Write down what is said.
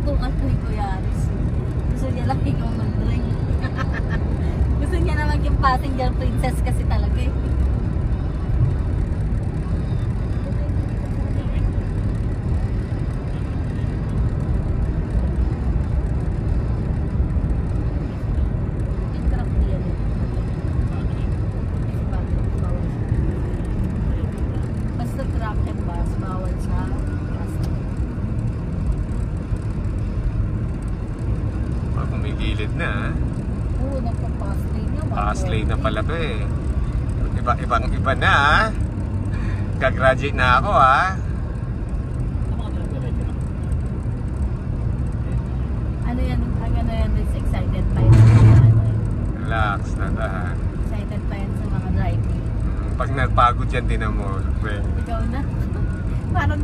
tutukan ko yung Kuya Aris. Gusto niya lang ikaw mag-drink. Gusto niya na maging passenger princess kasi talaga eh. Basta truck and bus, bawal sa Kumigilid na. oo, nagpa-pass lane na. Pass lane na pala to eh. Ibang-iba na ah. Gagraduate na ako ah. Ano yan? Ano yan? Excited pa yan. Relax na dahan. Excited pa yan sa mga driving. Pag nagpagod yan din mo. Ikaw na. Parang